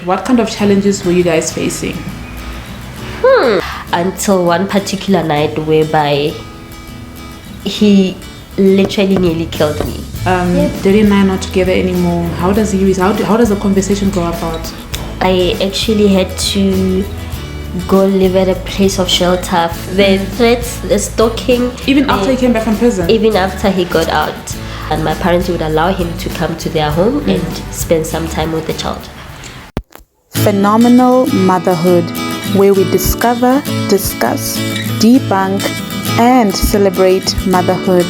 married, what kind of challenges were you guys facing? Until one particular night whereby he literally nearly killed me. Daddy and I are not together anymore. How does the conversation go about? I actually had to go live at a place of shelter. The threats, the stalking. Even after he came back from prison? Even after he got out. And my parents would allow him to come to their home and spend some time with the child. Phenomenal Motherhood, where we discover, discuss, debunk, and celebrate motherhood.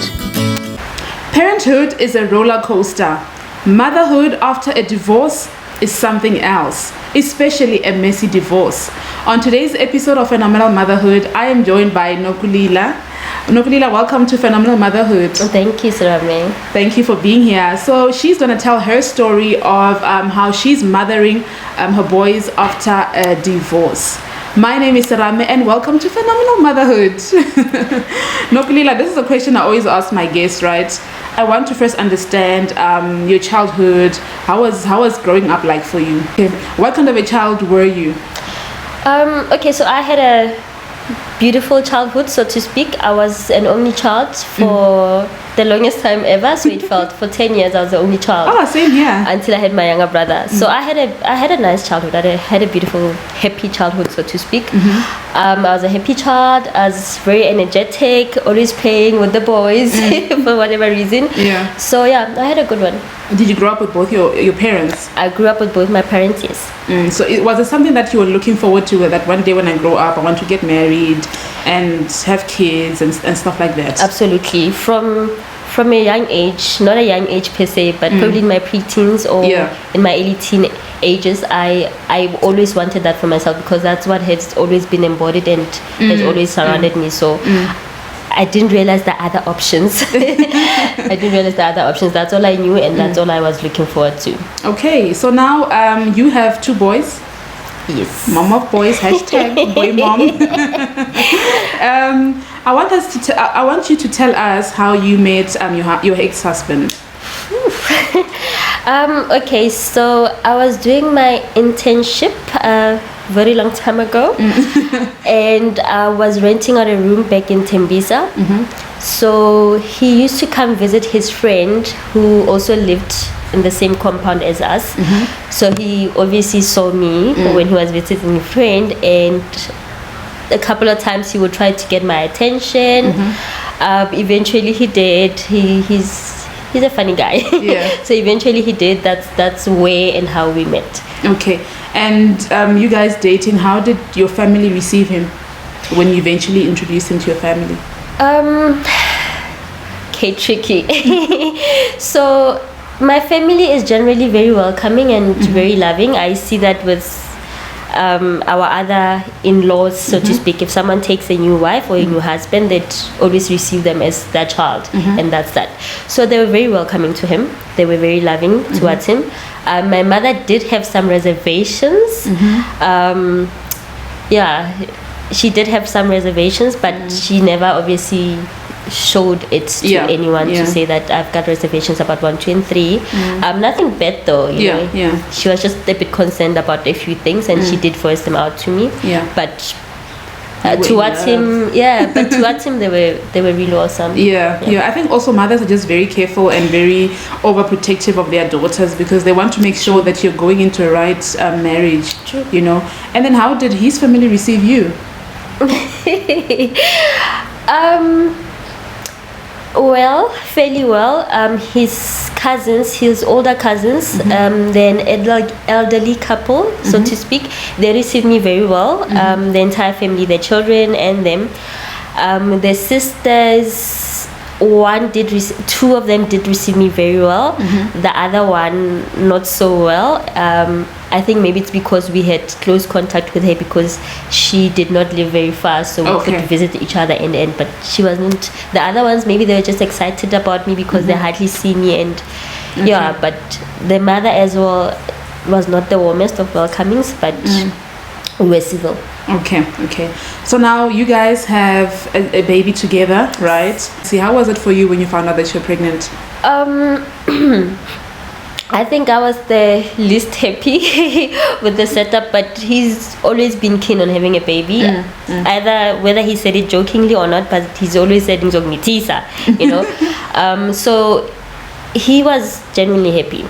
Parenthood is a roller coaster. Motherhood after a divorce is something else, especially a messy divorce. On today's episode of Phenomenal Motherhood, I am joined by Nokulila. Nokulila, welcome to Phenomenal Motherhood. Thank you, Sarame. Thank you for being here. So she's going to tell her story of how she's mothering her boys after a divorce. My name is Sarame and welcome to Phenomenal Motherhood. Nokulila, this is a question I always ask my guests, right? I want to first understand your childhood. How was growing up like for you? Okay. What kind of a child were you? Okay, so I had a beautiful childhood, so to speak. I was an only child for the longest time ever, so it felt for 10 years I was the only child. Oh, same here. Until I had my younger brother. So I had a nice childhood. I had a beautiful, happy childhood, so to speak. I was a happy child. I was very energetic, always playing with the boys for whatever reason. Yeah. So yeah, I had a good one. Did you grow up with both your parents? I grew up with both my parents, yes. So was it something that you were looking forward to, that one day when I grow up I want to get married and have kids and stuff like that? Absolutely. From a young age, not a young age per se, but probably in my pre-teens or in my early teen ages, I always wanted that for myself because that's what has always been embodied and has always surrounded me. So I didn't realize the other options. That's all I knew and that's all I was looking forward to. Okay, so now you have two boys. Yes. Mom of boys, hashtag boy mom. I want you to tell us how you met your ex-husband. Okay, so I was doing my internship a very long time ago and I was renting out a room back in Tembisa. So he used to come visit his friend who also lived in the same compound as us. So he obviously saw me when he was visiting a friend, and a couple of times he would try to get my attention. Eventually he did. He's a funny guy. Yeah. So eventually he did. That's where and how we met. Okay. And you guys dating, how did your family receive him when you eventually introduced him to your family? Okay, tricky. So my family is generally very welcoming and very loving. I see that with our other in-laws, so to speak. If someone takes a new wife or a new husband, they'd always receive them as their child, and that's that. So they were very welcoming to him. They were very loving towards him. My mother did have some reservations. She did have some reservations, but she never obviously showed it to anyone to say that I've got reservations about 1, 2, and 3. Nothing bad though, you know. She was just a bit concerned about a few things, and she did voice them out to me. But towards him, they were really awesome. I think also mothers are just very careful and very overprotective of their daughters because they want to make sure that you're going into a right marriage. True. You know. And then how did his family receive you? Well, fairly well. His cousins, his older cousins, they're an elderly couple, so to speak. They received me very well. The entire family, their children and them. Their sisters, two of them did receive me very well. The other one, not so well. I think maybe it's because we had close contact with her because she did not live very far, so we could visit each other in the end. But she wasn't. The other ones, maybe they were just excited about me because they hardly see me, and but the mother as well was not the warmest of welcomings, but we were civil. Okay. So now you guys have a baby together, right? See, how was it for you when you found out that you're pregnant? I think I was the least happy with the setup, but he's always been keen on having a baby. Either whether he said it jokingly or not, but he's always said Ngizongitisa, you know. So he was genuinely happy.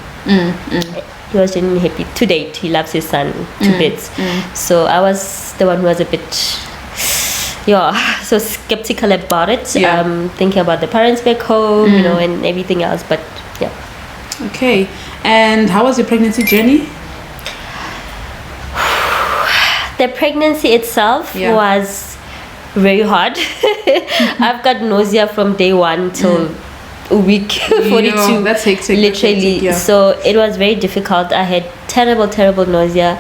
He was genuinely happy. To date, he loves his son to bits. So I was the one who was a bit, so skeptical about it. Thinking about the parents back home, you know, and everything else. But yeah. Okay. And how was your pregnancy journey? The pregnancy itself was very hard. I've got nausea from day 1 till week 42. That's hectic. Literally. That's hectic, So it was very difficult. I had terrible nausea.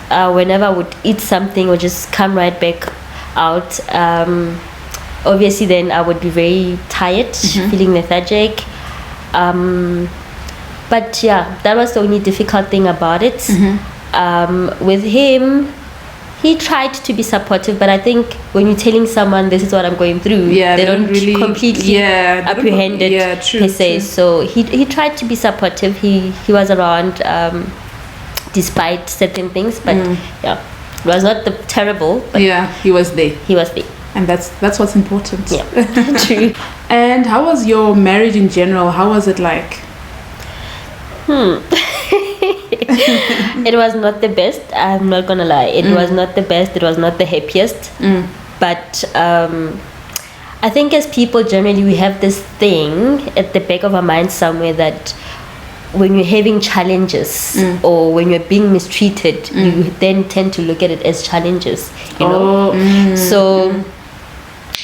Whenever I would eat something, it would just come right back out. Obviously, then I would be very tired, feeling lethargic. But yeah, that was the only difficult thing about it. With him, he tried to be supportive, but I think when you're telling someone this is what I'm going through, they don't really completely apprehend it per se. So he tried to be supportive. He was around despite certain things, but it was not terrible. But he was there. He was there. And that's what's important. Yeah, true. And how was your marriage in general? How was it like? It was not the best. I'm not gonna lie. It was not the best. It was not the happiest. But I think as people generally, we have this thing at the back of our mind somewhere that when you're having challenges or when you're being mistreated, you then tend to look at it as challenges. You know. So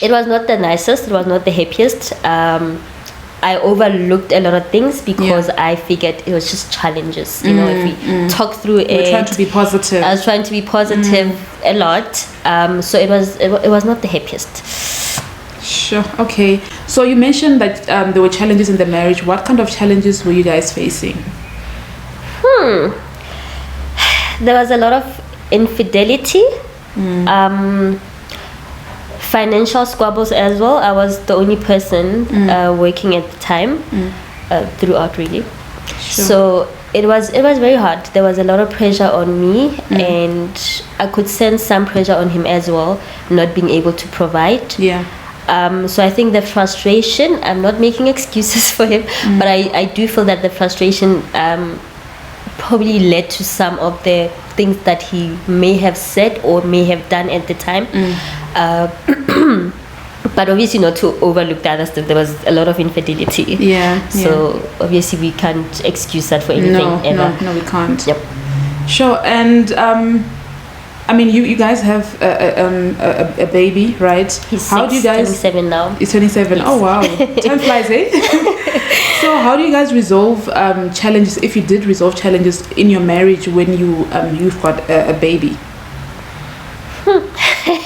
it was not the nicest. It was not the happiest. I overlooked a lot of things because I figured it was just challenges. You know, if we talk through it. You were trying to be positive. I was trying to be positive a lot. So it was not the happiest. Sure. Okay. So you mentioned that there were challenges in the marriage. What kind of challenges were you guys facing? There was a lot of infidelity. Financial squabbles as well. I was the only person working at the time throughout, really. Sure. So it was very hard. There was a lot of pressure on me, and I could sense some pressure on him as well, not being able to provide. So I think the frustration, I'm not making excuses for him, but I do feel that the frustration probably led to some of the things that he may have said or may have done at the time. But obviously not to overlook the other stuff. There was a lot of infidelity. So obviously we can't excuse that for anything ever. No, we can't. Yep. Sure. And I mean, you guys have a baby, right? He's how do you guys? 27 now. He's 27. Yes. Oh wow, time flies, eh? So how do you guys resolve challenges, if you did resolve challenges in your marriage when you've got a baby?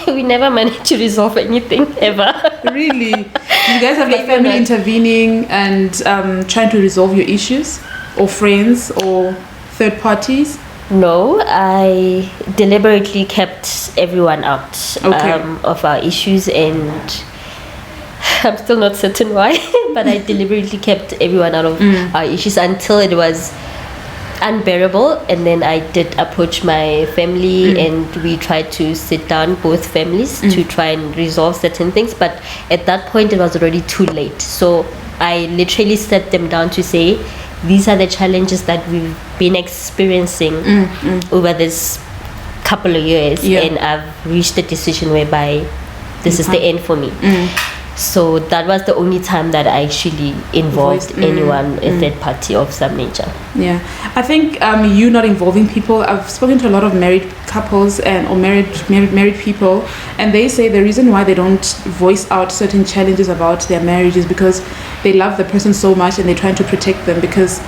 We never managed to resolve anything ever. Really? You guys have like family intervening and trying to resolve your issues, or friends or third parties? No, I deliberately kept everyone out of our issues, and I'm still not certain why, but I deliberately kept everyone out of our issues until it was unbearable, and then I did approach my family and we tried to sit down, both families, to try and resolve certain things, but at that point it was already too late. So I literally sat them down to say, these are the challenges that we've been experiencing over this couple of years, and I've reached a decision whereby this is the end for me. So that was the only time that I actually involved anyone, a third party of some nature. Yeah, I think you not involving people. I've spoken to a lot of married couples or married people, and they say the reason why they don't voice out certain challenges about their marriage is because they love the person so much and they're trying to protect them, because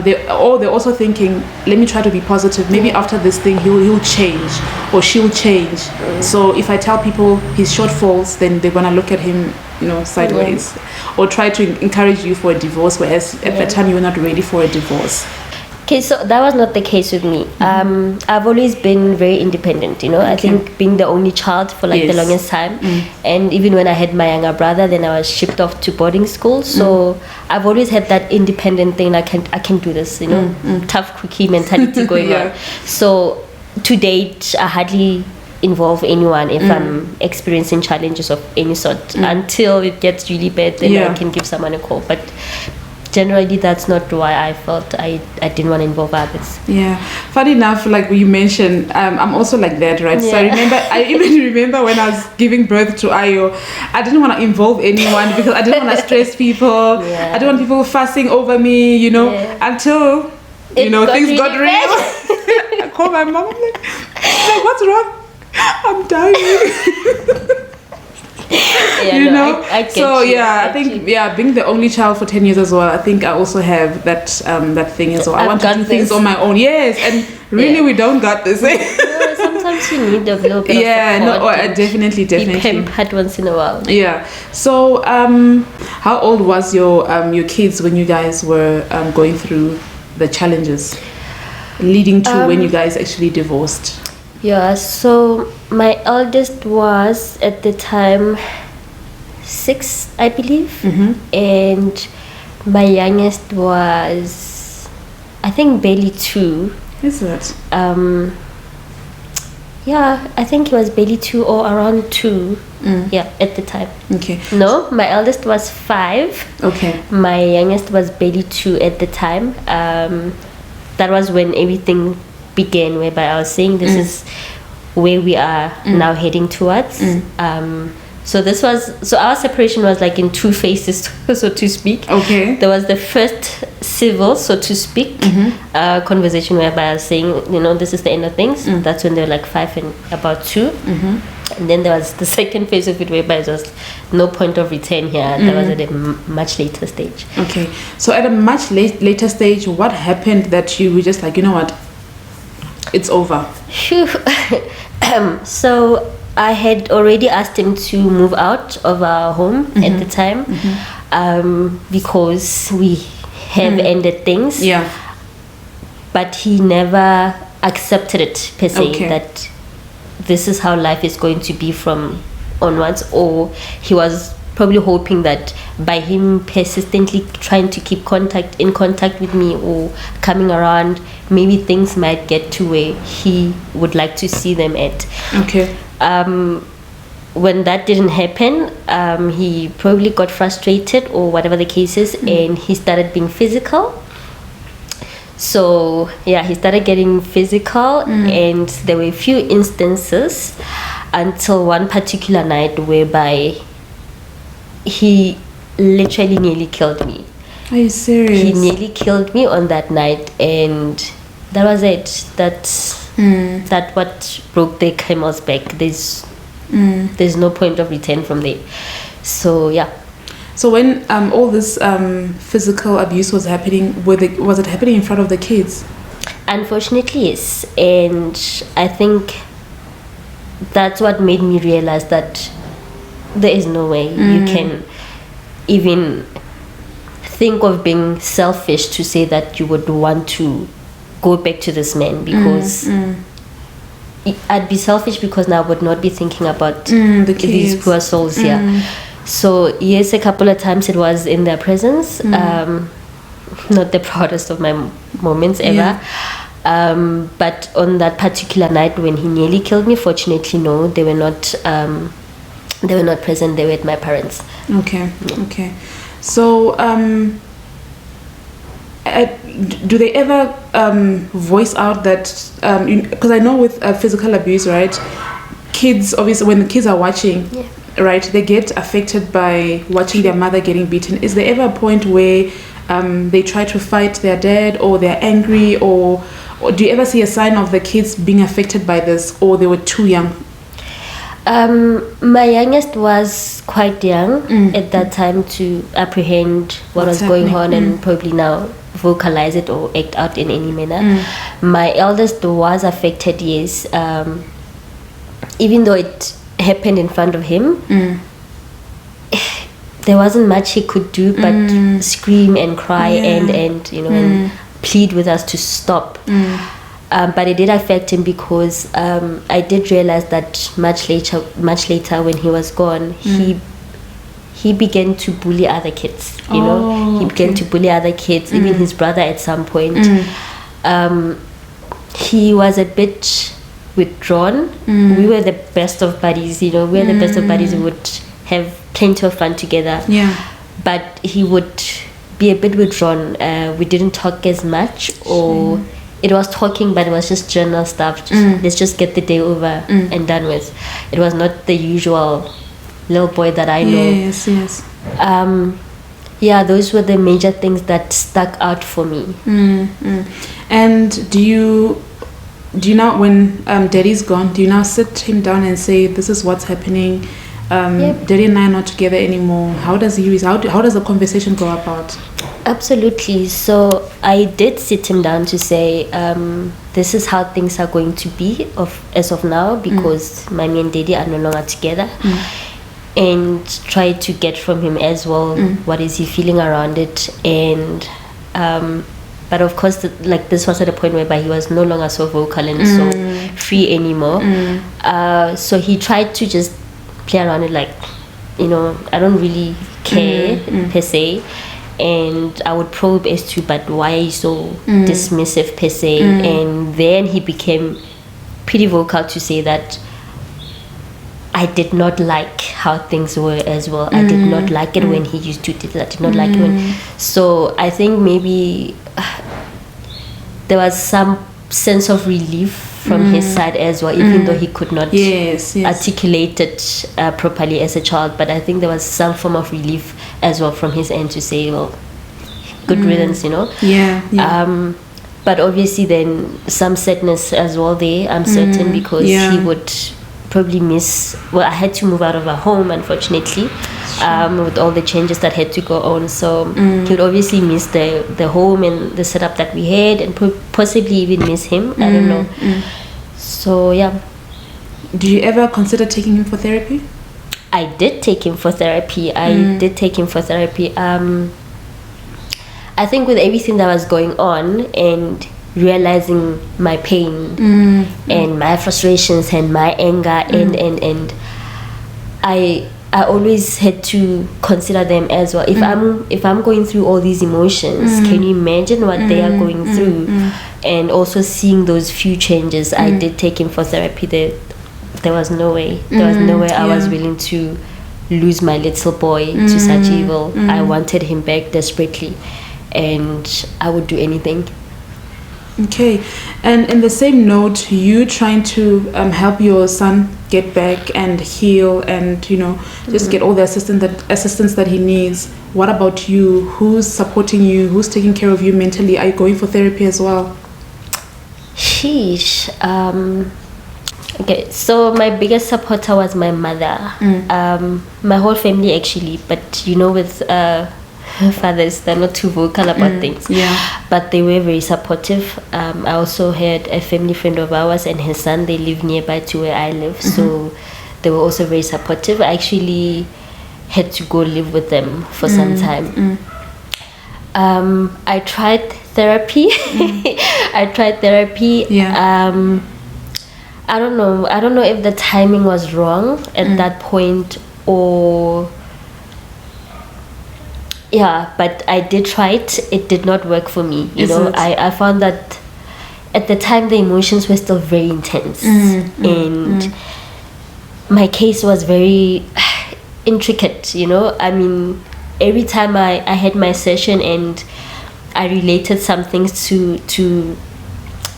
they're also thinking, let me try to be positive. Maybe after this thing, he'll change or she'll change. So if I tell people his shortfalls, then they're gonna look at him, sideways, or try to encourage you for a divorce, whereas at that time you were not ready for a divorce. Okay, so that was not the case with me. I've always been very independent, you know. I think being the only child for like the longest time, and even when I had my younger brother, then I was shipped off to boarding school. So I've always had that independent thing. I can do this, you know, tough cookie mentality going on. So to date, I hardly involve anyone if I'm experiencing challenges of any sort until it gets really bad. Then I can give someone a call, but generally that's not why I felt I didn't want to involve others. Yeah, funny enough, like you mentioned, I'm also like that, right? So I even remember when I was giving birth to Ayo, I didn't want to involve anyone because I didn't want to stress people. I didn't want people fussing over me, you know, until things got real. I called my mom, I'm like, what's wrong? I'm dying. I get you. I think being the only child for 10 years as well, I think I also have that thing as well. I want to do things on my own. Yes, and really we don't got this. No, sometimes you need a little bit of support. Definitely. Be pampered once in a while. Yeah. So, how old was your kids when you guys were going through the challenges leading to when you guys actually divorced? Yeah, so my eldest was at the time 6, I believe, and my youngest was, I think, barely 2. Is it? Yeah, I think he was barely 2 or around 2. Yeah, at the time. Okay. No, my eldest was 5. Okay. My youngest was barely 2 at the time. That was when everything began, whereby I was saying this is where we are now heading towards. So our separation was like in 2 phases, so to speak. Okay. There was the first civil, so to speak, conversation whereby I was saying, this is the end of things. That's when they were like 5 and about 2. And then there was the second phase of it whereby it was no point of return here. That was at a much later stage. Okay. So at a much later stage, what happened that you were just like, you know what? It's over. So I had already asked him to move out of our home at the time because we have ended things. Yeah. But he never accepted it per se, that this is how life is going to be from onwards, or he was probably hoping that by him persistently trying to keep in contact with me or coming around, maybe things might get to where he would like to see them at. Okay. When that didn't happen, he probably got frustrated or whatever the case is, and he started being physical. So he started getting physical, and there were a few instances until one particular night whereby he literally nearly killed me. Are you serious? He nearly killed me on that night, and that was it. That what broke the camel's back. There's no point of return from there. So So when all this physical abuse was happening, was it happening in front of the kids? Unfortunately, yes. And I think that's what made me realize that there is no way you can even think of being selfish to say that you would want to go back to this man, because I'd be selfish because now I would not be thinking about these poor souls here. So yes, a couple of times it was in their presence. Not the proudest of my moments ever. But on that particular night when he nearly killed me, fortunately no, they were not present. They were with my parents. Okay. So do they ever voice out that, because I know with physical abuse, right, kids, obviously when the kids are watching, right, they get affected by watching their mother getting beaten. Is there ever a point where they try to fight their dad, or they're angry, or do you ever see a sign of the kids being affected by this, or they were too young? My youngest was quite young at that time to apprehend what was going on and probably now vocalize it or act out in any manner. My eldest was affected, yes. Even though it happened in front of him, there wasn't much he could do but scream and cry and plead with us to stop. But it did affect him because I did realize that much later when he was gone, he began to bully other kids. You know, he began to bully other kids, even his brother at some point. He was a bit withdrawn. We were the best of buddies. You know, we were the best of buddies. We would have plenty of fun together. But he would be a bit withdrawn. We didn't talk as much, or it was talking, but it was just general stuff. Let's just get the day over and done with. It was not the usual little boy that I know. Yes. Yeah, those were the major things that stuck out for me. And do you now, when Daddy's gone, do you now sit him down and say, this is what's happening? Daddy and I are not together anymore. How does the conversation go about? Absolutely. So I did sit him down to say, this is how things are going to be as of now, because mommy and daddy are no longer together, and try to get from him as well what is he feeling around it. And but of course, this was at a point whereby he was no longer so vocal and so free anymore. So he tried to just play around it, like, you know, I don't really care per se. And I would probe as to, but why are you so dismissive per se? And then he became pretty vocal to say that I did not like how things were as well. I did not like it when he used to do that. I did not like it when. So I think maybe there was some sense of relief from his side as well, even though he could not articulate it properly as a child. But I think there was some form of relief as well from his end to say, well, good riddance, you know. But obviously then some sadness as well there, I'm certain, because he would probably miss, well, I had to move out of our home, unfortunately, with all the changes that had to go on. So he would obviously miss the home and the setup that we had, and possibly even miss him. I don't know. So yeah. Do you ever consider taking him for therapy? I did take him for therapy. I think with everything that was going on and realizing my pain and my frustrations and my anger and I always had to consider them as well. If I'm going through all these emotions, can you imagine what they are going through? And also seeing those few changes, I did take him for therapy. There was no way. I was willing to lose my little boy to such evil. I wanted him back desperately, and I would do anything. Okay. And in the same note, you trying to help your son get back and heal and, you know, just get all the assistance that he needs. What about you? Who's supporting you? Who's taking care of you mentally? Are you going for therapy as well? Sheesh. Okay, so my biggest supporter was my mother. My whole family actually, but you know, with fathers, they're not too vocal about things. But they were very supportive. I also had a family friend of ours and his son. They live nearby to where I live, so they were also very supportive. I actually had to go live with them for some time. I tried therapy. I don't know if the timing was wrong at that point, or but I did try it. It did not work for me. I found that at the time the emotions were still very intense, and my case was very intricate. I mean, every time I had my session and I related some things to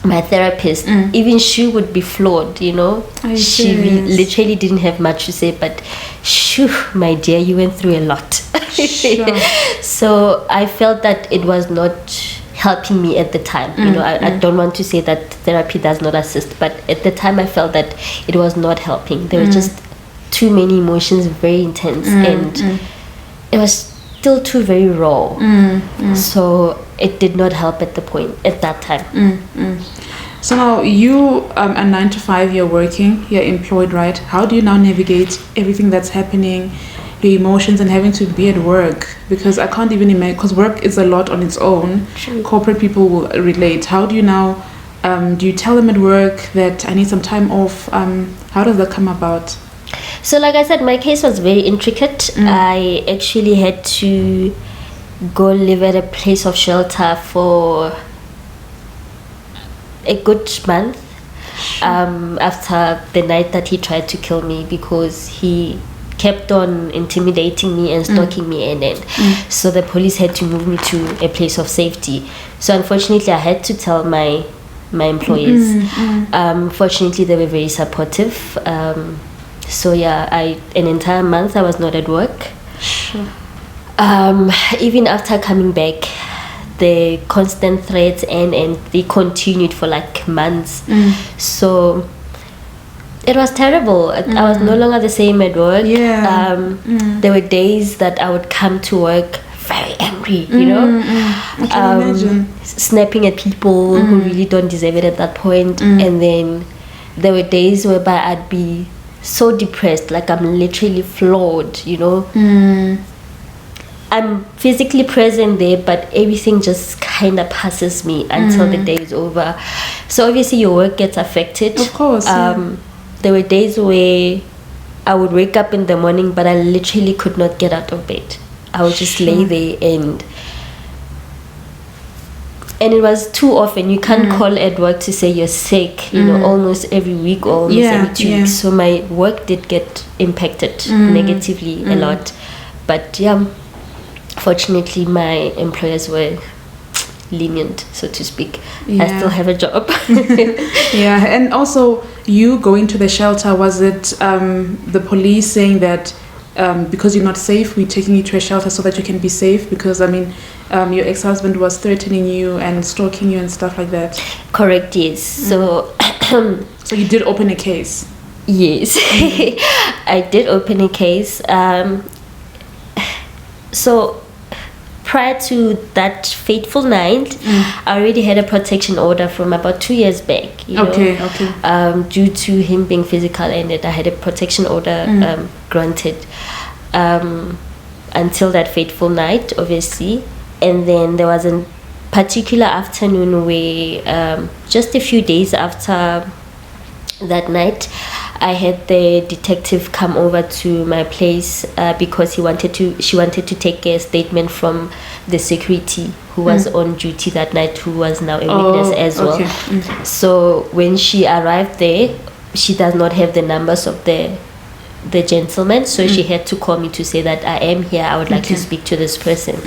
my therapist, even she would be flawed. She literally didn't have much to say, but shoo, my dear, you went through a lot. Sure. So I felt that it was not helping me at the time. I don't want to say that therapy does not assist, but at the time I felt that it was not helping. There were just too many emotions, very intense, and it was still too very raw. So it did not help at that time. So now you are 9 to 5, you're working, you're employed, right? How do you now navigate everything that's happening? your emotions and having to be at work, because I can't even imagine, because work is a lot on its own. True. Corporate people will relate. How do you now, do you tell them at work that I need some time off? How does that come about? So like I said, my case was very intricate. I actually had to go live at a place of shelter for a good month after the night that he tried to kill me, because he kept on intimidating me and stalking me, and so the police had to move me to a place of safety. So unfortunately I had to tell my employees. Fortunately they were very supportive. So yeah, an entire month I was not at work. Sure. Even after coming back, the constant threats and they continued for like months. So it was terrible. I was no longer the same at work. There were days that I would come to work very angry, you know, I can imagine. snapping at people who really don't deserve it at that point. And then there were days whereby I'd be so depressed, like I'm literally flawed, you know. I'm physically present there, but everything just kind of passes me until the day is over. So obviously your work gets affected. Of course. There were days where I would wake up in the morning, but I literally could not get out of bed. I would just lay there, and it was too often. You can't call at work to say you're sick, you know, almost every week or almost every 2 weeks. So my work did get impacted negatively a lot. But yeah, fortunately my employers were lenient, so to speak. I still have a job. And also you going to the shelter, was it the police saying that because you're not safe, we're taking you to a shelter so that you can be safe? Because I mean, your ex-husband was threatening you and stalking you and stuff like that. Correct, yes. So so you did open a case? Yes. I did open a case. So prior to that fateful night, I already had a protection order from about 2 years back. You know, due to him being physical, and I had a protection order granted until that fateful night, obviously. And then there was a particular afternoon where just a few days after that night, I had the detective come over to my place because she wanted to take a statement from the security who was on duty that night, who was now a witness as well. So when she arrived there, she does not have the numbers of the gentleman, so she had to call me to say that I am here, I would like to speak to this person.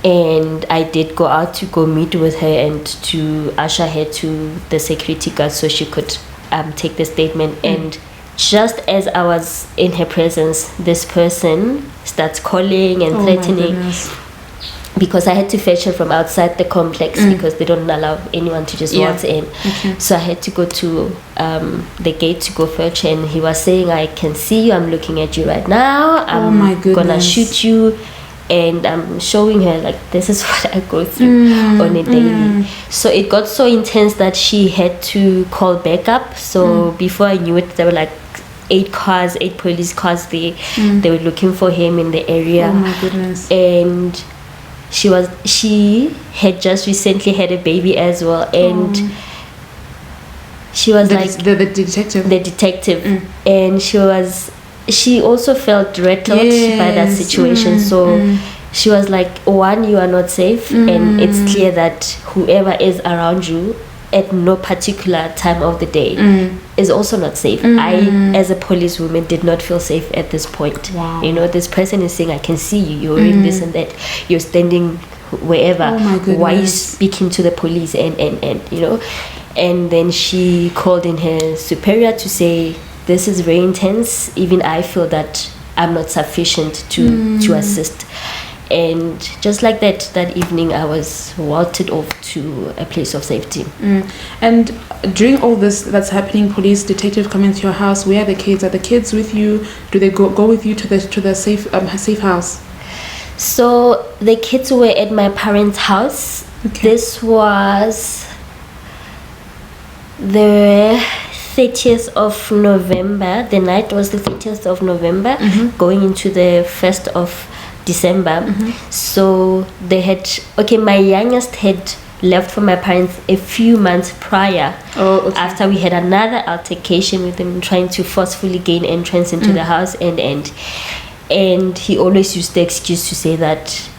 And I did go out to go meet with her and to usher her to the security guard so she could take the statement. And just as I was in her presence, this person starts calling and threatening, because I had to fetch her from outside the complex because they don't allow anyone to just waltz in. So I had to go to the gate to go fetch her, and he was saying, I can see you, I'm looking at you right now, I'm gonna shoot you. And I'm showing her like, this is what I go through on a daily. So it got so intense that she had to call backup. So before I knew it, there were like 8 police cars there. They were looking for him in the area. Oh my goodness. And she had just recently had a baby as well, and she was the detective. And she also felt rattled by that situation. So she was like, one, you are not safe, and it's clear that whoever is around you at no particular time of the day is also not safe. I, as a policewoman, did not feel safe at this point. You know, this person is saying, I can see you, you're wearing this and that, you're standing wherever, why are you speaking to the police, and you know. And then she called in her superior to say, this is very intense, even I feel that I'm not sufficient to assist. And just like that evening I was waltzed off to a place of safety. And during all this that's happening, police detective come into your house, where are the kids? Are the kids with you? Do they go with you to the safe house? So the kids were at my parents' house. This was, there were 30th of November. The night was the 30th of November, going into the 1st of December. So they had, my youngest had left for my parents a few months prior. After we had another altercation with him trying to forcefully gain entrance into the house, and he always used the excuse to say that,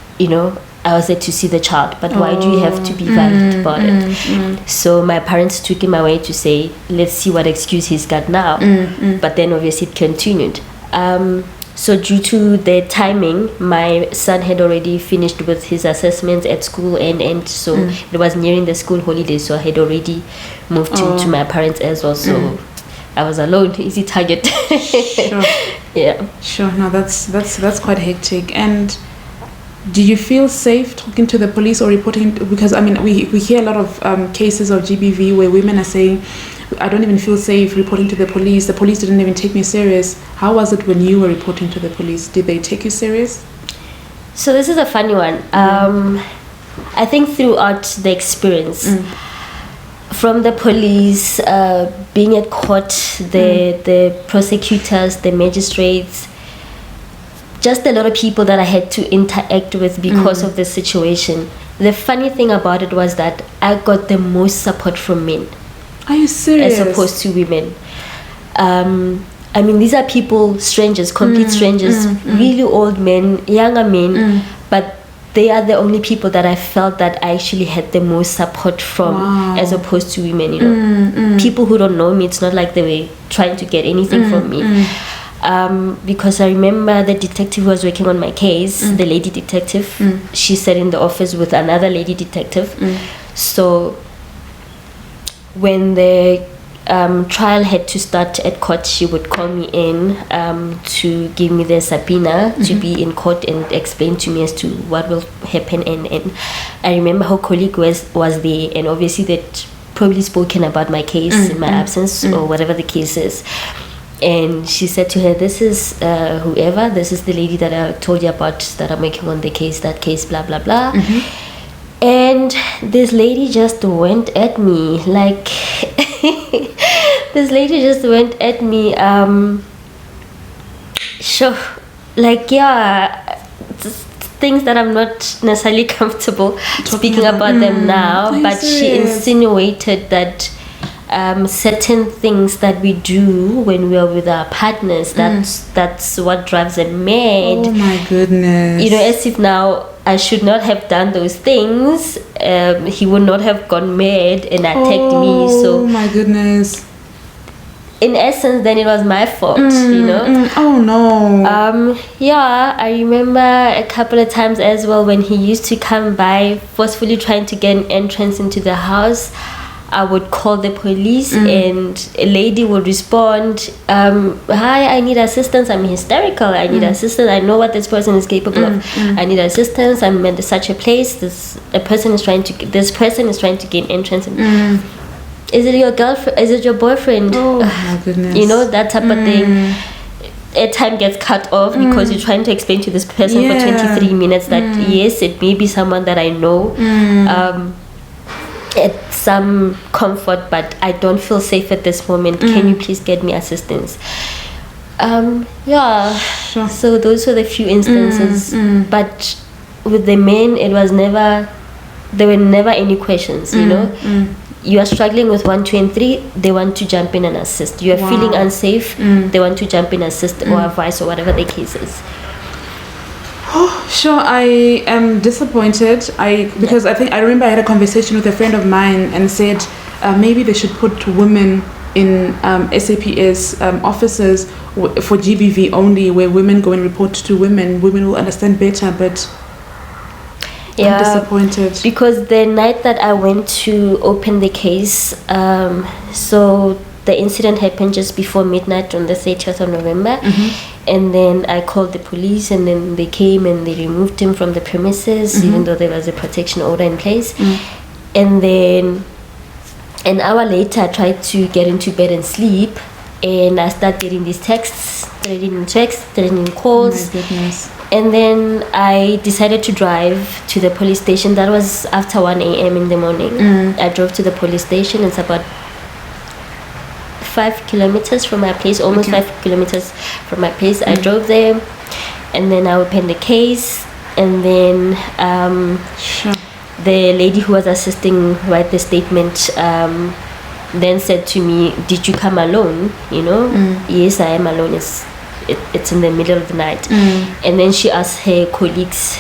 I was there to see the child, but why do you have to be violent about it? So my parents took him away to say, let's see what excuse he's got now. But then obviously it continued. So due to the timing, my son had already finished with his assessments at school, and so it was nearing the school holidays, so I had already moved to my parents as well. So I was alone, easy target. Sure. Yeah. Sure. No, that's quite hectic. And do you feel safe talking to the police or reporting? Because we hear a lot of cases of GBV where women are saying, I don't even feel safe reporting to the police. The police didn't even take me serious. How was it when you were reporting to the police? Did they take you serious? So this is a funny one. I think throughout the experience, from the police, being at court, the prosecutors, the magistrates, just a lot of people that I had to interact with because of the situation. The funny thing about it was that I got the most support from men. Are you serious? As opposed to women. These are people, strangers, complete strangers, really old men, younger men, but they are the only people that I felt that I actually had the most support from, as opposed to women. People who don't know me, it's not like they were trying to get anything from me. Because I remember the detective who was working on my case, the lady detective, she sat in the office with another lady detective. So when the trial had to start at court, she would call me in to give me the subpoena to be in court and explain to me as to what will happen. And I remember her colleague was there, and obviously they'd probably spoken about my case in my absence or whatever the case is. And she said to her, this is whoever, this is the lady that I told you about, that I'm working on the case, that case, blah, blah, blah. And this lady just went at me, things that I'm not necessarily comfortable speaking about them now, but she insinuated that certain things that we do when we are with our partners, that's what drives them mad. Oh my goodness. As if now I should not have done those things, he would not have gone mad and attacked me. So oh my goodness. In essence, then it was my fault, Oh no. I remember a couple of times as well when he used to come by forcefully trying to get an entrance into the house. I would call the police and a lady would respond, hi, I need assistance, I'm hysterical, I need assistance, I know what this person is capable of, I need assistance, I'm at such a place, this person is trying to gain entrance. Is it your girlfriend, is it your boyfriend? Oh my goodness. That type of thing. A time gets cut off because you're trying to explain to this person for 23 minutes that yes, it may be someone that I know, at some comfort, but I don't feel safe at this moment. Can you please get me assistance? Sure. So those were the few instances, but with the men there were never any questions. You are struggling with 1, 2 and 3, they want to jump in and assist. You are feeling unsafe, they want to jump in and assist or advise or whatever the case is. Oh, sure. I am disappointed. Because I remember I had a conversation with a friend of mine and said maybe they should put women in SAPS offices for GBV only, where women go and report to women. Women will understand better, but I'm disappointed. Because the night that I went to open the case, so the incident happened just before midnight on the 30th of November. And then I called the police, and then they came and they removed him from the premises, even though there was a protection order in place. And then an hour later, I tried to get into bed and sleep, and I started getting these texts, threatening calls. Oh my goodness. And then I decided to drive to the police station. That was after 1 a.m. in the morning. I drove to the police station. It's about 5 kilometers from my place, almost 5 kilometers from my place. I drove there, and then I opened the case, and then the lady who was assisting write the statement then said to me, "Did you come alone?" Yes, I am alone. It's in the middle of the night. And then she asked her colleagues,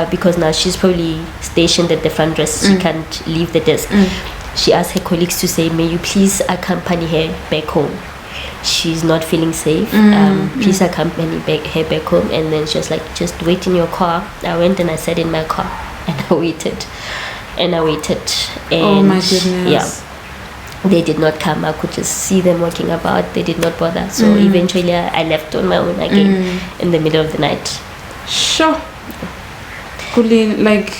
because now she's probably stationed at the front desk, she can't leave the desk. She asked her colleagues to say, "May you please accompany her back home, she's not feeling safe. Please accompany her back home." And then she was like, "Just wait in your car." I went and I sat in my car and I waited and oh my goodness. Yeah, they did not come. I could just see them walking about. They did not bother. So eventually I left on my own again in the middle of the night. Sure. Like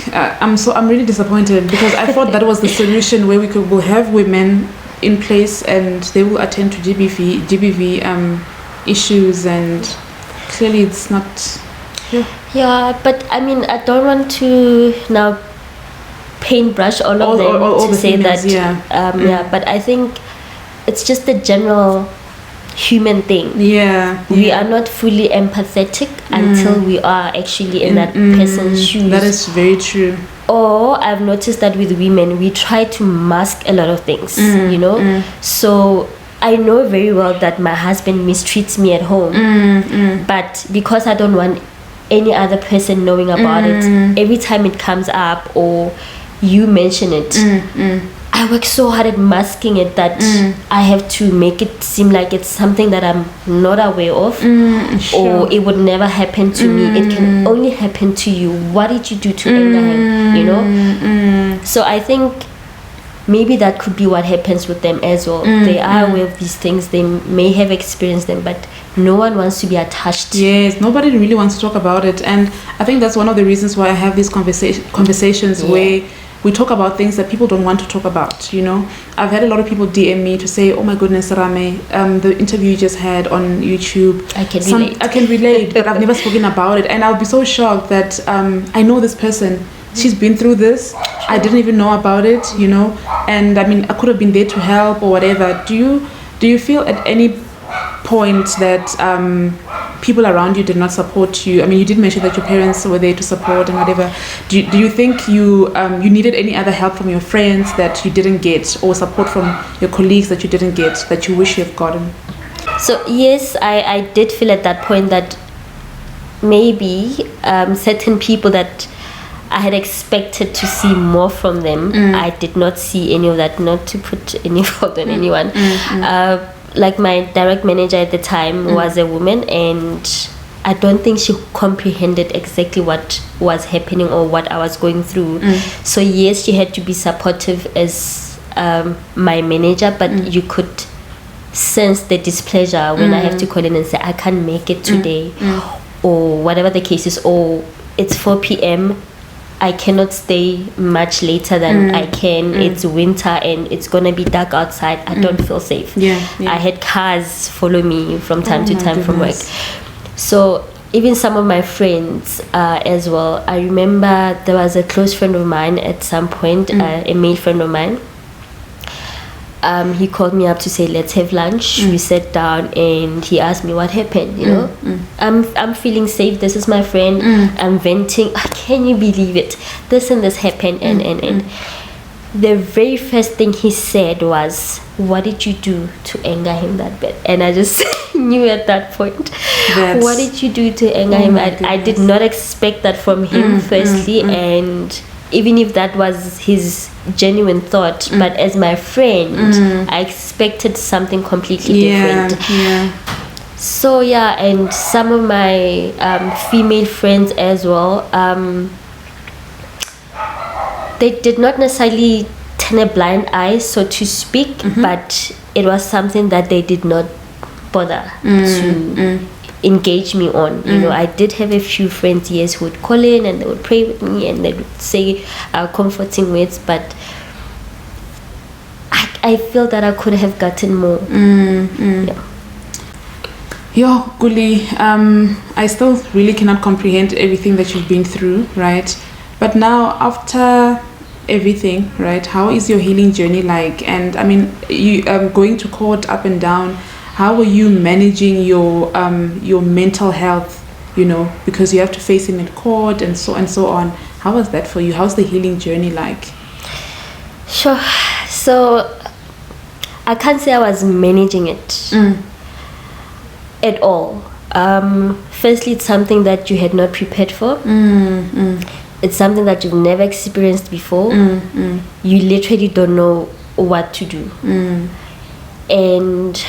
I'm really disappointed, because I thought that was the solution, where we'll have women in place and they will attend to GBV issues, and clearly it's not. Yeah, but I mean, I don't want to now paintbrush all of them to say females, that but I think it's just a general human thing. We are not fully empathetic until we are actually in that person's shoes. That is very true. Or I've noticed that with women, we try to mask a lot of things, so I know very well that my husband mistreats me at home, but because I don't want any other person knowing about it, every time it comes up or you mention it, I work so hard at masking it that I have to make it seem like it's something that I'm not aware of, or it would never happen to me. It can only happen to you. What did you do to anger him? So I think maybe that could be what happens with them as well. They are aware of these things. They may have experienced them, but no one wants to be attached. Yes, nobody really wants to talk about it. And I think that's one of the reasons why I have these conversations where we talk about things that people don't want to talk about. I've had a lot of people DM me to say, "Oh my goodness, Rame, the interview you just had on YouTube, I can relate, but I've never spoken about it." And I'll be so shocked that I know this person. She's been through this. I didn't even know about it, and I mean, I could have been there to help or whatever. Do you feel at any point that people around you did not support you? I mean, you did mention that your parents were there to support and whatever. Do you think you needed any other help from your friends that you didn't get, or support from your colleagues that you didn't get, that you wish you have gotten? So yes, I did feel at that point that maybe certain people that I had expected to see more from them, I did not see any of that. Not to put any fault on anyone. Like my direct manager at the time was a woman, and I don't think she comprehended exactly what was happening or what I was going through. So yes, she had to be supportive as my manager, but you could sense the displeasure when I have to call in and say, "I can't make it today," or whatever the case is, or it's 4 p.m. I cannot stay much later than I can. It's winter and it's gonna be dark outside. I don't feel safe. I had cars follow me from time to time from work. So even some of my friends as well. I remember there was a close friend of mine at some point, a male friend of mine. He called me up to say, "Let's have lunch." We sat down and he asked me what happened. I'm feeling safe. This is my friend. I'm venting. Can you believe it? This and this happened. And the very first thing he said was, "What did you do to anger him that bad?" And I just knew at that point, what did you do to anger him? I did not expect that from him, firstly, and even if that was his genuine thought, but as my friend, I expected something completely different. So and some of my female friends as well, they did not necessarily turn a blind eye, so to speak, but it was something that they did not bother to engage me on. I did have a few friends, yes, who would call in and they would pray with me and they would say comforting words, but I feel that I could have gotten more. Guli, I still really cannot comprehend everything that you've been through, right? But now, after everything, right, how is your healing journey like? And I mean, you going to court up and down, how are you managing your mental health, you know, because you have to face him in court and so on. How was that for you? How's the healing journey like? Sure. So I can't say I was managing it at all. Firstly, it's something that you had not prepared for. It's something that you've never experienced before. You literally don't know what to do. And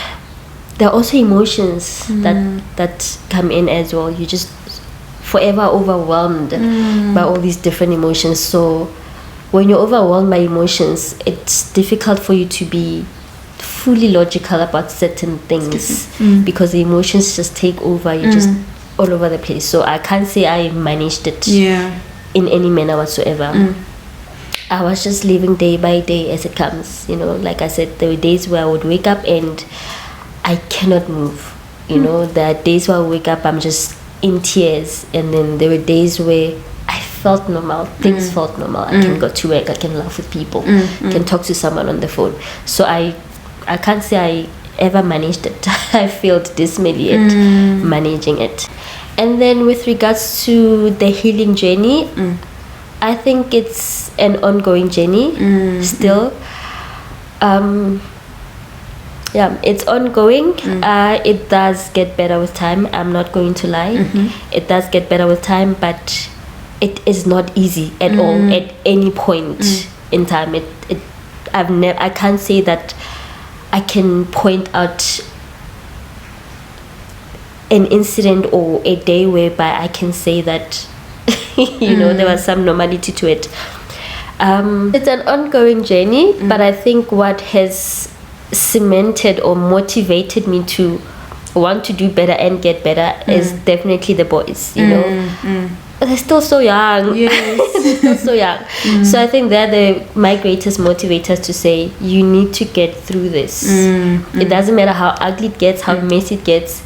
there are also emotions that come in as well. You just forever overwhelmed by all these different emotions. So when you're overwhelmed by emotions, it's difficult for you to be fully logical about certain things because the emotions just take over. You're just all over the place. So I can't say I managed it in any manner whatsoever. I was just living day by day as it comes. You know, like I said, there were days where I would wake up and I cannot move. You know, there are days where I wake up, I'm just in tears, and then there were days where I felt normal. Things felt normal. I can go to work. I can laugh with people. Can talk to someone on the phone. So I can't say I ever managed it. I failed dismally at managing it. And then with regards to the healing journey, I think it's an ongoing journey still. It's ongoing. It does get better with time. I'm not going to lie. It does get better with time, but it is not easy at all at any point in time. I can't say that I can point out an incident or a day whereby I can say that you know, there was some normality to it. It's an ongoing journey, but I think what has cemented or motivated me to want to do better and get better is definitely the boys. You know, they're still so young. They're still so young. So I think they're my greatest motivators to say, you need to get through this. It doesn't matter how ugly it gets, how messy it gets.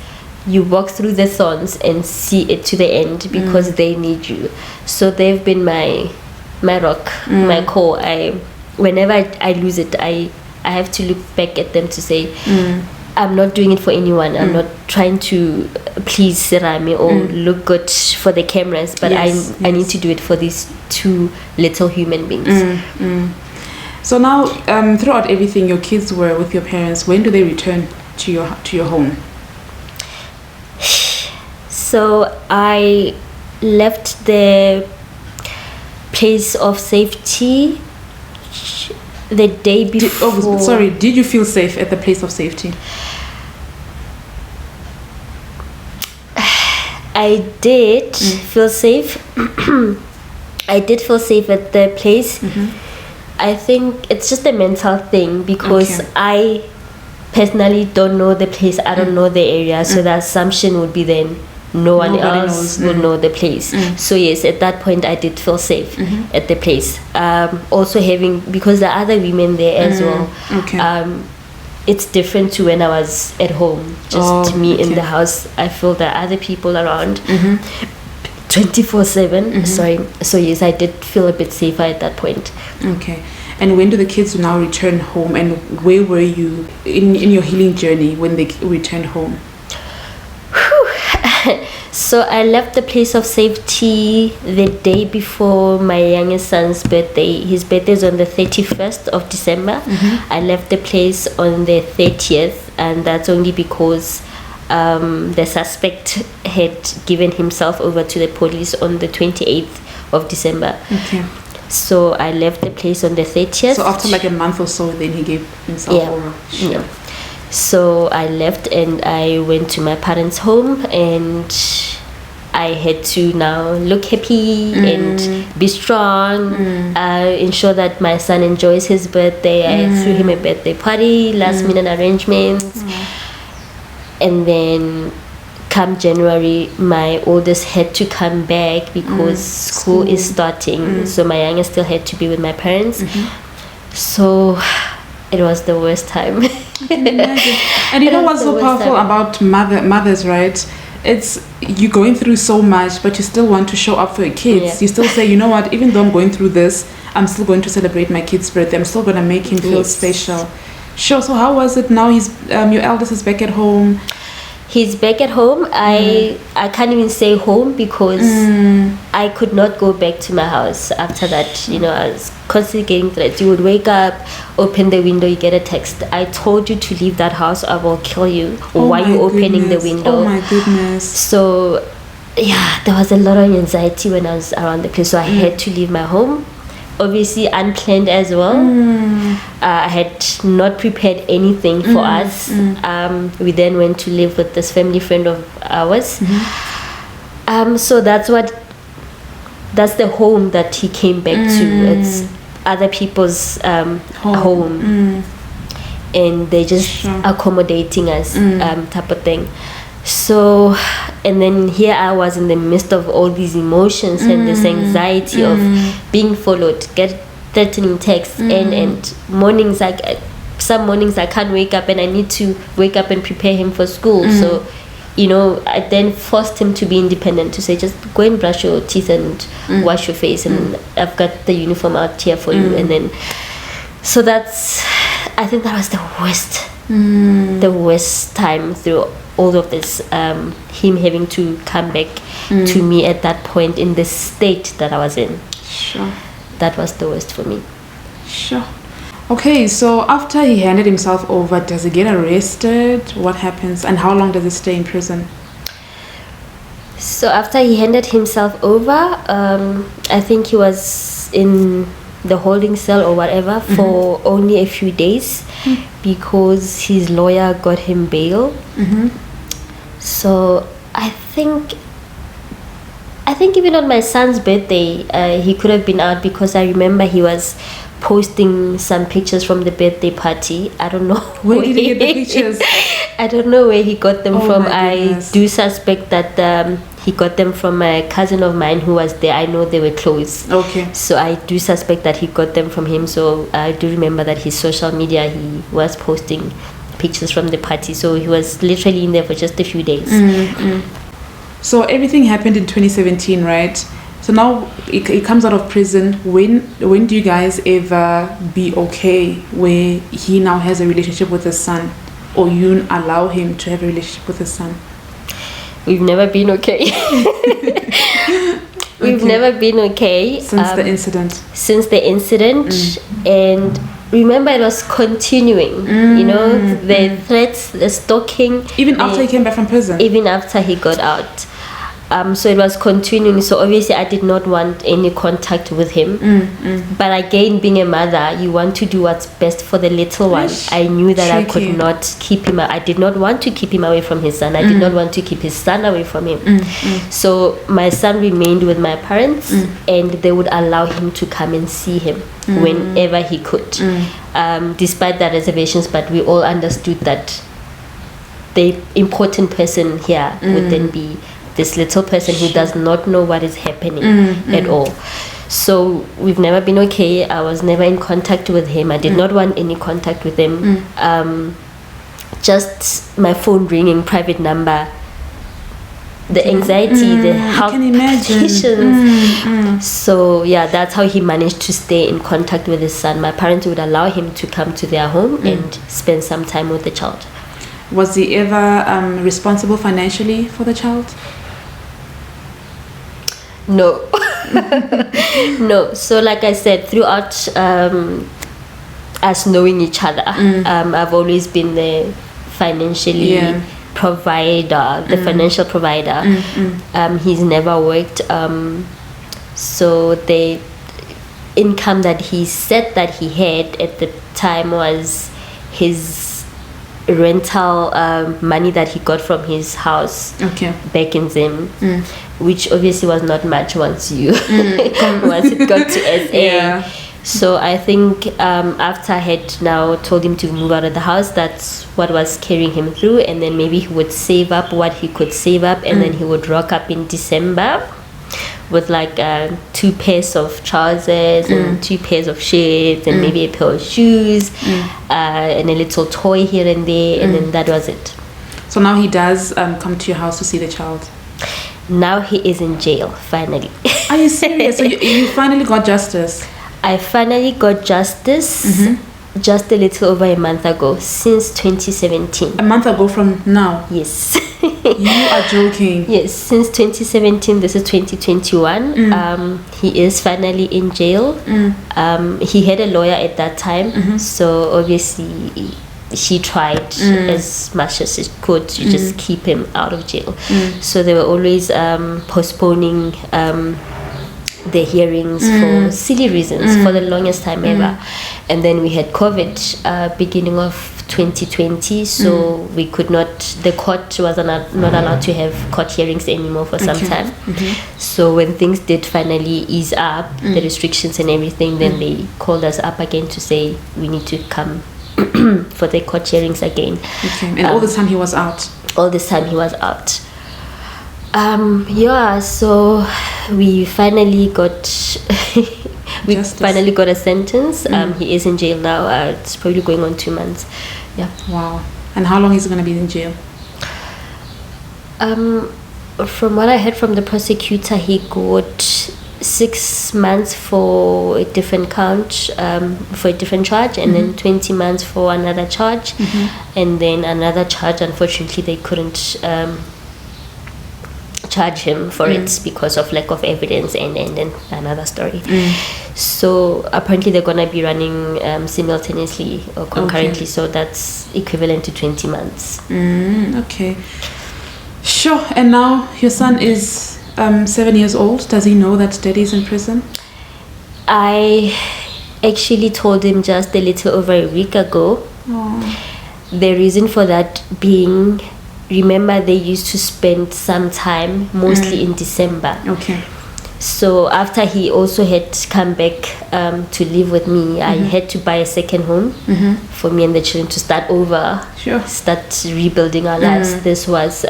You walk through the thorns and see it to the end because they need you. So they've been my rock, my core. Whenever I lose it, I have to look back at them to say, I'm not doing it for anyone. I'm not trying to please Serame or look good for the cameras, but I need to do it for these two little human beings. So now, throughout everything, your kids were with your parents. When do they return to your home? So I left the place of safety the day before. Did you feel safe at the place of safety? I did feel safe. I did feel safe at the place. I think it's just a mental thing because I personally don't know the place. I don't know the area, so the assumption would be then nobody else will know the place. So yes, at that point I did feel safe at the place. Also because there are other women there as well. It's different to when I was at home, just me in the house. I feel there are other people around 24/7. Sorry. So yes, I did feel a bit safer at that point. Okay. And when do the kids now return home, and where were you in your healing journey when they returned home? So I left the place of safety the day before my youngest son's birthday. His birthday is on the 31st of December. I left the place on the 30th, and that's only because the suspect had given himself over to the police on the 28th of December. So I left the place on the 30th. So after like a month or so, then he gave himself over. Yeah. So I left and I went to my parents' home, and I had to now look happy and be strong, ensure that my son enjoys his birthday. I threw him a birthday party, last minute arrangements. And then come January, my oldest had to come back because school is starting. So my youngest still had to be with my parents. So it was the worst time. I can imagine. And you know what's so powerful about mothers, right? It's you going through so much, but you still want to show up for your kids. You still say, you know what, even though I'm going through this, I'm still going to celebrate my kid's birthday. I'm still going to make him feel Yes. special. Sure. So how was it now? Your eldest is back at home. He's back at home. I can't even say home because I could not go back to my house after that. You know, I was constantly getting threats. You would wake up, open the window, you get a text. I told you to leave that house, I will kill you. Why are you opening the window? Oh my goodness. So yeah, there was a lot of anxiety when I was around the place. So I had to leave my home. Obviously unplanned as well. I had not prepared anything for us. We then went to live with this family friend of ours. So that's the home that he came back to. It's other people's home. And they're just accommodating us, type of thing. So, and then here I was in the midst of all these emotions and this anxiety of being followed, get threatening texts, and mornings, like some mornings I can't wake up and I need to wake up and prepare him for school. So, you know, I then forced him to be independent, to say just go and brush your teeth and wash your face, and I've got the uniform out here for you. And then, so I think that was the worst time through all of this, him having to come back to me at that point in the state that I was in. Sure. That was the worst for me. Sure. Okay, so after he handed himself over, does he get arrested? What happens? And how long does he stay in prison? So after he handed himself over, I think he was in the holding cell or whatever for only a few days because his lawyer got him bail. So I think even on my son's birthday, he could have been out because I remember he was posting some pictures from the birthday party. I don't know where did he get the pictures. I don't know where he got them from. I Goodness. do suspect that he got them from a cousin of mine who was there. I know they were close. Okay. So I do suspect that he got them from him. So I do remember that his social media, he was posting pictures from the party. So he was literally in there for just a few days. So everything happened in 2017, right? So now he comes out of prison. When do you guys ever be okay where he now has a relationship with his son, or you allow him to have a relationship with his son? We've never been okay. We've never been okay since the incident. Since the incident, and remember it was continuing. You know, the threats, the stalking. Even after he came back from prison. Even after he got out. So it was continuing. So obviously I did not want any contact with him. But again, being a mother, you want to do what's best for the little one. I knew that I could not keep him. I did not want to keep him away from his son. I did not want to keep his son away from him. So my son remained with my parents, and they would allow him to come and see him whenever he could, despite the reservations. But we all understood that the important person here would then be this little person who does not know what is happening at all. So we've never been okay. I was never in contact with him. I did not want any contact with him. Just my phone ringing, private number, the anxiety, the heart palpitations. So yeah, that's how he managed to stay in contact with his son. My parents would allow him to come to their home and spend some time with the child. Was he ever responsible financially for the child? No. No. So like I said, throughout us knowing each other, I've always been the financially provider, the financial provider. He's never worked. So the income that he said that he had at the time was his rental money that he got from his house back in Zim, which obviously was not much once you once it got to SA. So I think after I had now told him to move out of the house, that's what was carrying him through, and then maybe he would save up what he could save up, and then he would rock up in December with like 2 pairs of trousers and 2 pairs of shirts and maybe a pair of shoes and a little toy here and there, and then that was it. So now he does come to your house to see the child? Now he is in jail, finally. Are you serious? So you finally got justice? I finally got justice just a little over a month ago, since 2017. A month ago from now? Yes. You are joking. Yes, since 2017. This is 2021. He is finally in jail. He had a lawyer at that time, so obviously she tried as much as she could to just keep him out of jail. So they were always postponing the hearings for silly reasons for the longest time ever. And then we had COVID beginning of 2020, so we could not, the court was not allowed to have court hearings anymore for some time. So when things did finally ease up, the restrictions and everything, then they called us up again to say we need to come for the court hearings again. And all this time he was out? All this time he was out. Yeah, so we finally got finally got a sentence. He is in jail now. It's probably going on 2 months. Yeah. Wow. And how long is he going to be in jail? From what I heard from the prosecutor, he got 6 months for a different count, for a different charge, and then 20 months for another charge, and then another charge. Unfortunately, they couldn't charge him for it because of lack of evidence, and another story. So apparently they're gonna be running simultaneously or concurrently, so that's equivalent to 20 months. Okay, sure. And now your son is 7 years old. Does he know that daddy's in prison? I actually told him just a little over a week ago. The reason for that being, remember, they used to spend some time, mostly in December. Okay. So after he also had come back to live with me, I had to buy a second home for me and the children to start over, start rebuilding our lives. This was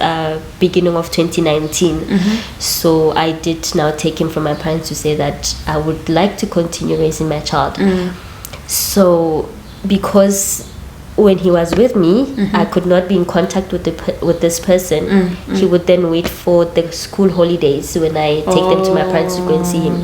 beginning of 2019. So I did now take him from my parents to say that I would like to continue raising my child. So because when he was with me, I could not be in contact with this person. He would then wait for the school holidays when I take them to my parents to go and see him.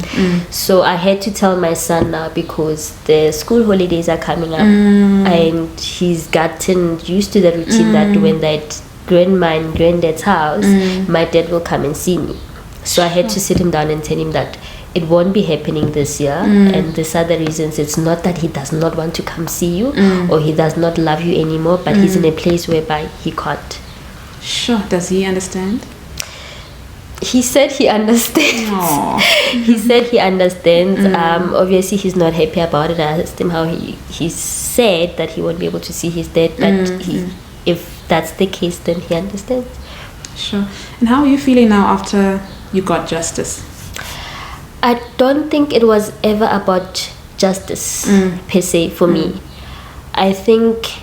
So I had to tell my son now, because the school holidays are coming up, and he's gotten used to the routine that when that grandma and granddad's house, my dad will come and see me. So I had to sit him down and tell him that it won't be happening this year, and these are the reasons. It's not that he does not want to come see you or he does not love you anymore, but he's in a place whereby he can't. Sure. Does he understand? He said he understands. He said he understands. Obviously he's not happy about it. I asked him how he said that he won't be able to see his dad, but if that's the case, then he understands. Sure. And how are you feeling now after you got justice? I don't think it was ever about justice per se for me. I think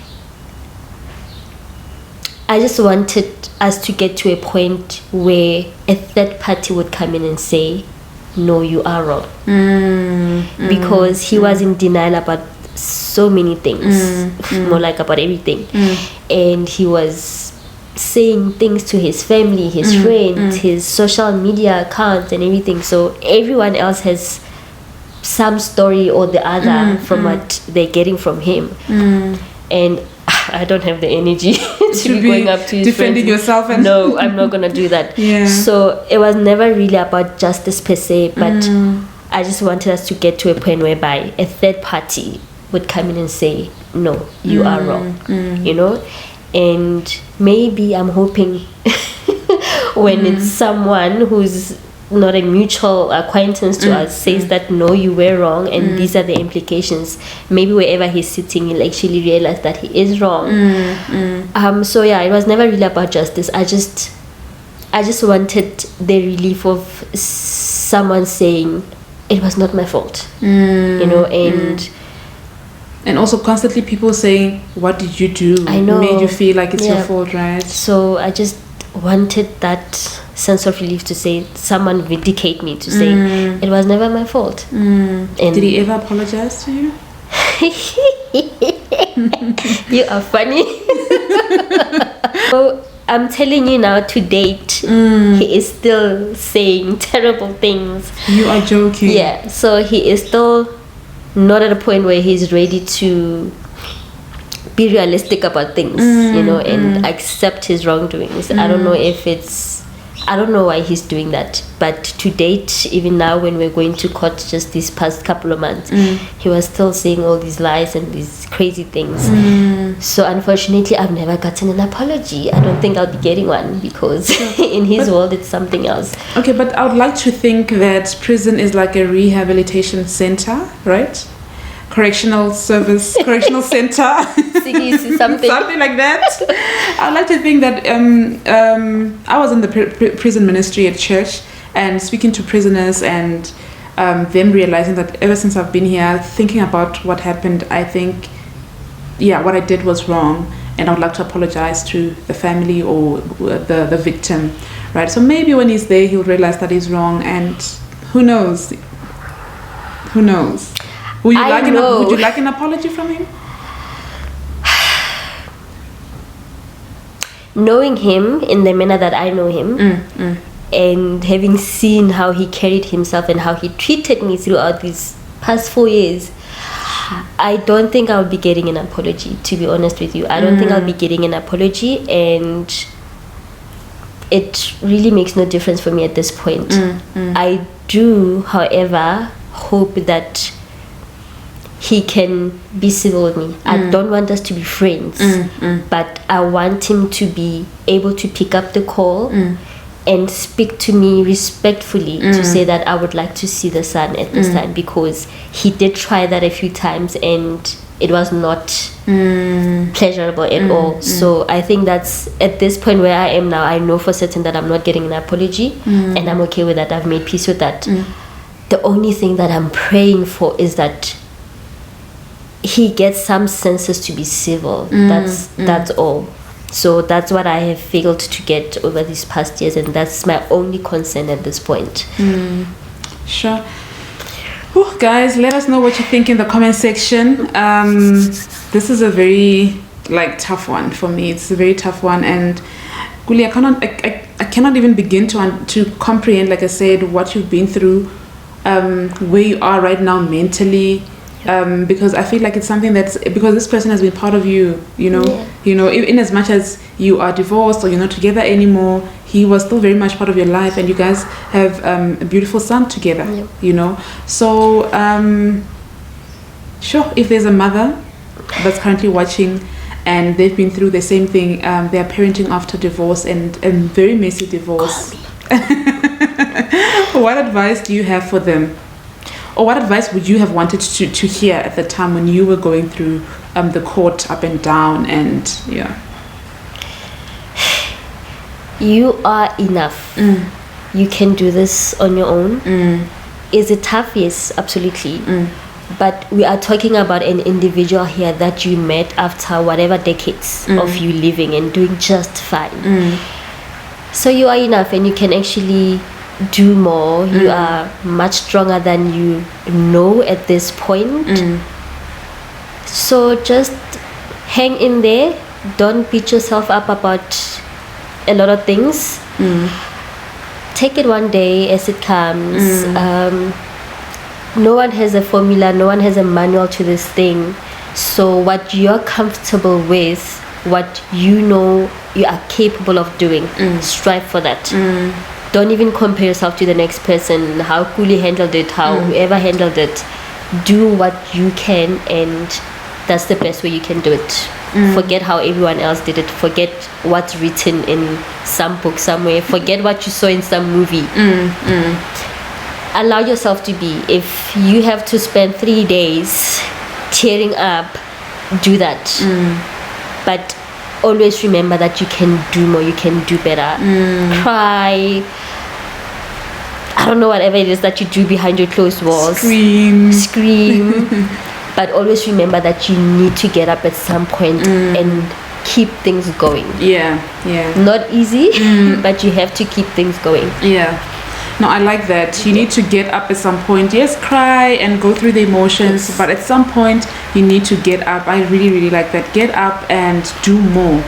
I just wanted us to get to a point where a third party would come in and say, no, you are wrong. Because he was in denial about so many things, more like about everything. And he was saying things to his family, his friends, his social media accounts and everything. So everyone else has some story or the other from what they're getting from him. And I don't have the energy to be going up to his defending friends. yourself. And no, I'm not gonna do that. So it was never really about justice per se, but I just wanted us to get to a point whereby a third party would come in and say, no, you are wrong, you know. And maybe I'm hoping when it's someone who's not a mutual acquaintance to us says that no, you were wrong and these are the implications, maybe wherever he's sitting he'll actually realize that he is wrong. So yeah, it was never really about justice. I just wanted the relief of someone saying it was not my fault, you know. And also constantly people saying, what did you do? I know. Made you feel like it's your fault, right? So I just wanted that sense of relief to say, someone vindicate me, to say it was never my fault. And did he ever apologize to you? You are funny. So I'm telling you now, to date, he is still saying terrible things. You are joking. Yeah, so he is still not at a point where he's ready to be realistic about things, and accept his wrongdoings. I don't know I don't know why he's doing that, but to date, even now when we're going to court just these past couple of months, he was still saying all these lies and these crazy things. So unfortunately, I've never gotten an apology. I don't think I'll be getting one, because in his world it's something else. Okay, but I would like to think that prison is like a rehabilitation center, right? Correctional center. Something like that. I'd like to think that I was in the prison ministry at church and speaking to prisoners, and them realizing that ever since I've been here, thinking about what happened, I think, what I did was wrong, and I would like to apologize to the family or the victim, right? So maybe when he's there, he'll realize that he's wrong, and who knows? Would you like an apology from him? Knowing him in the manner that I know him, and having seen how he carried himself and how he treated me throughout these past 4 years, I don't think I'll be getting an apology, to be honest with you. I don't think I'll be getting an apology, and it really makes no difference for me at this point. I do, however, hope that he can be civil with me. I don't want us to be friends, but I want him to be able to pick up the call and speak to me respectfully, to say that I would like to see the son at this time, because he did try that a few times and it was not pleasurable at all. So I think that's, at this point where I am now, I know for certain that I'm not getting an apology, and I'm okay with that. I've made peace with that. The only thing that I'm praying for is that he gets some senses to be civil. That's all. So that's what I have failed to get over these past years, and that's my only concern at this point. Sure. Whew, guys, let us know what you think in the comment section. This is a very tough one for me. It's a very tough one, and Guli, I cannot even begin to comprehend, like I said, what you've been through, where you are right now mentally. Because I feel like it's something because this person has been part of you, in as much as you are divorced or you're not together anymore, he was still very much part of your life, and you guys have a beautiful son together, So, sure, if there's a mother that's currently watching and they've been through the same thing, they're parenting after divorce and very messy divorce. What advice do you have for them? Or what advice would you have wanted to hear at the time when you were going through the court up and down and You are enough. You can do this on your own. Is it tough? Yes, absolutely. But we are talking about an individual here that you met after whatever decades of you living and doing just fine. So you are enough, and you can actually do more. You are much stronger than you know at this point. So just hang in there. Don't beat yourself up about a lot of things. Take it one day as it comes. No one has a formula, no one has a manual to this thing. So what you're comfortable with, what you know you are capable of doing, strive for that. Don't even compare yourself to the next person, how Kuli handled it, how whoever handled it. Do what you can, and that's the best way you can do it. Forget how everyone else did it. Forget what's written in some book somewhere. Forget what you saw in some movie. Allow yourself to be. If you have to spend 3 days tearing up, do that. But always remember that you can do more, you can do better. Cry, I don't know, whatever it is that you do behind your closed walls. Scream. But always remember that you need to get up at some point and keep things going. Not easy, but you have to keep things going. No, I like that. You need to get up at some point. Yes, cry and go through the emotions, but at some point you need to get up. I really, really like that. Get up and do more.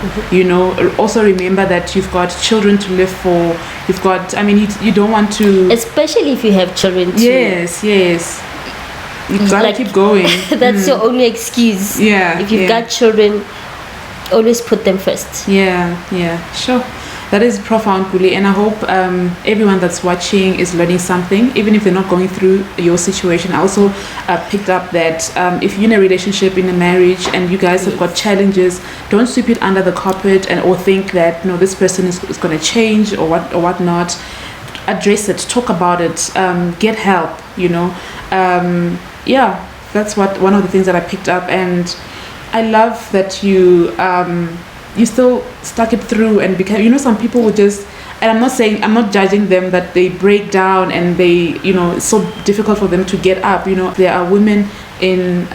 Also remember that you've got children to live for. You've got, you don't want to... Especially if you have children too. Yes. You gotta keep going. That's your only excuse. Yeah. If you've got children, always put them first. Yeah, sure. That is profound, Kuli, and I hope everyone that's watching is learning something, even if they're not going through your situation. I also picked up that if you're in a relationship, in a marriage, and you guys have got challenges, don't sweep it under the carpet or think that this person is going to change or whatnot. Address it, talk about it, get help. That's one of the things that I picked up, and I love that you still stuck it through and became, some people would just, and I'm not judging them, that they break down and they, it's so difficult for them to get up. There are women in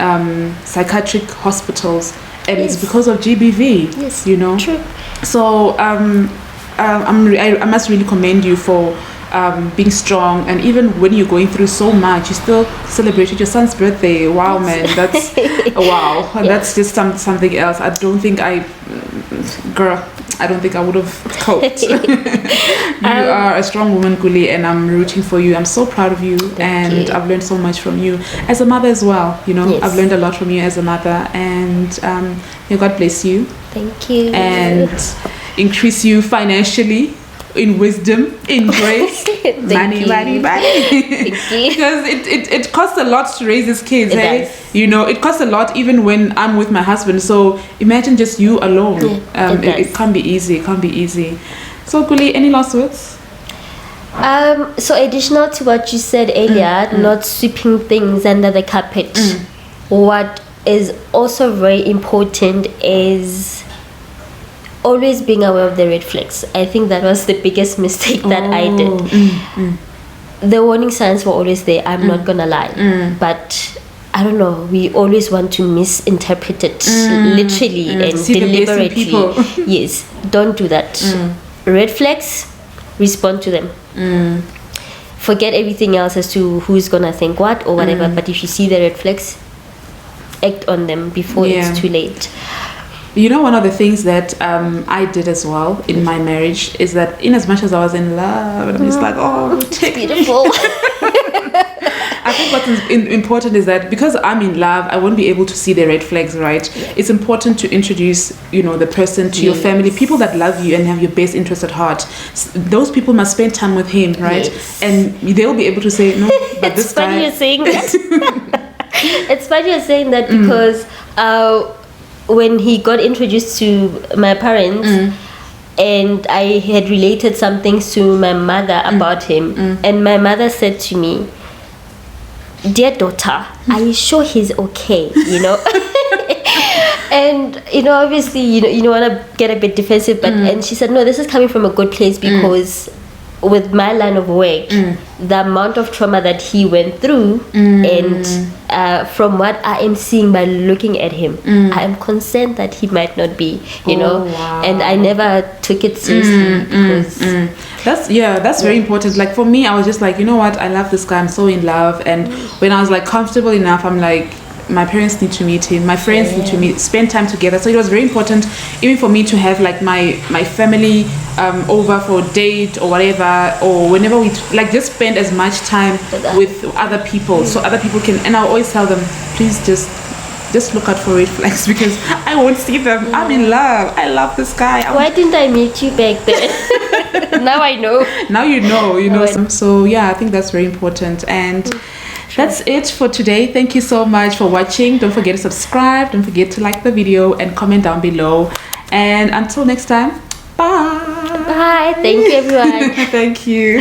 psychiatric hospitals, and it's because of GBV. Yes, true. So I must really commend you for being strong, and even when you're going through so much, you still celebrated your son's birthday. Wow, man, that's wow. Yeah. That's just something else. I don't think I would have coped. You are a strong woman, Kuli, and I'm rooting for you. I'm so proud of you, and I've learned so much from you as a mother as well. Yes. I've learned a lot from you as a mother, and may God bless you. Thank you. And increase you financially, in wisdom, in grace. money. Because it costs a lot to raise these kids. It costs a lot even when I'm with my husband. So imagine just you alone. It can't be easy. So Kuli, any last words? So additional to what you said earlier, not sweeping things under the carpet. What is also very important is always being aware of the red flags. I think that was the biggest mistake that I did. The warning signs were always there, I'm not gonna lie. But I don't know, we always want to misinterpret it literally and deliberately. Yes, don't do that. Red flags, respond to them. Forget everything else as to who's gonna think what or whatever, but if you see the red flags, act on them before it's too late. One of the things that I did as well in my marriage is that, in as much as I was in love, and I'm just like, it's beautiful. I think what's important is that because I'm in love, I won't be able to see the red flags, right? Yes. It's important to introduce, the person to your family, people that love you and have your best interest at heart. Those people must spend time with him, right? Yes. And they'll be able to say, no, but this guy... You're saying that. It's funny you're saying that because... when he got introduced to my parents and I had related some things to my mother about him, and my mother said to me, "Dear daughter, are you sure he's okay?" And obviously you don't want to get a bit defensive, but and she said, no, this is coming from a good place, because with my line of work, the amount of trauma that he went through, and from what I am seeing by looking at him, I am concerned that he might not be, wow. And I never took it seriously because that's very important. Like for me, I was just like, you know what, I love this guy, I'm so in love, and when I was like comfortable enough, I'm like, my parents need to meet him, my friends need to spend time together. So it was very important even for me to have like my family over for a date or whatever, or whenever we like just spend as much time with other people, so other people can. And I always tell them, please just look out for red flags, because I won't see them. I'm in love, I love this guy. Why didn't I meet you back then? Now I know. Now you know. So yeah, I think that's very important. And that's it for today. Thank you so much for watching. Don't forget to subscribe. Don't forget to like the video and comment down below. And until next time, bye. Bye. Thank you, everyone. Thank you.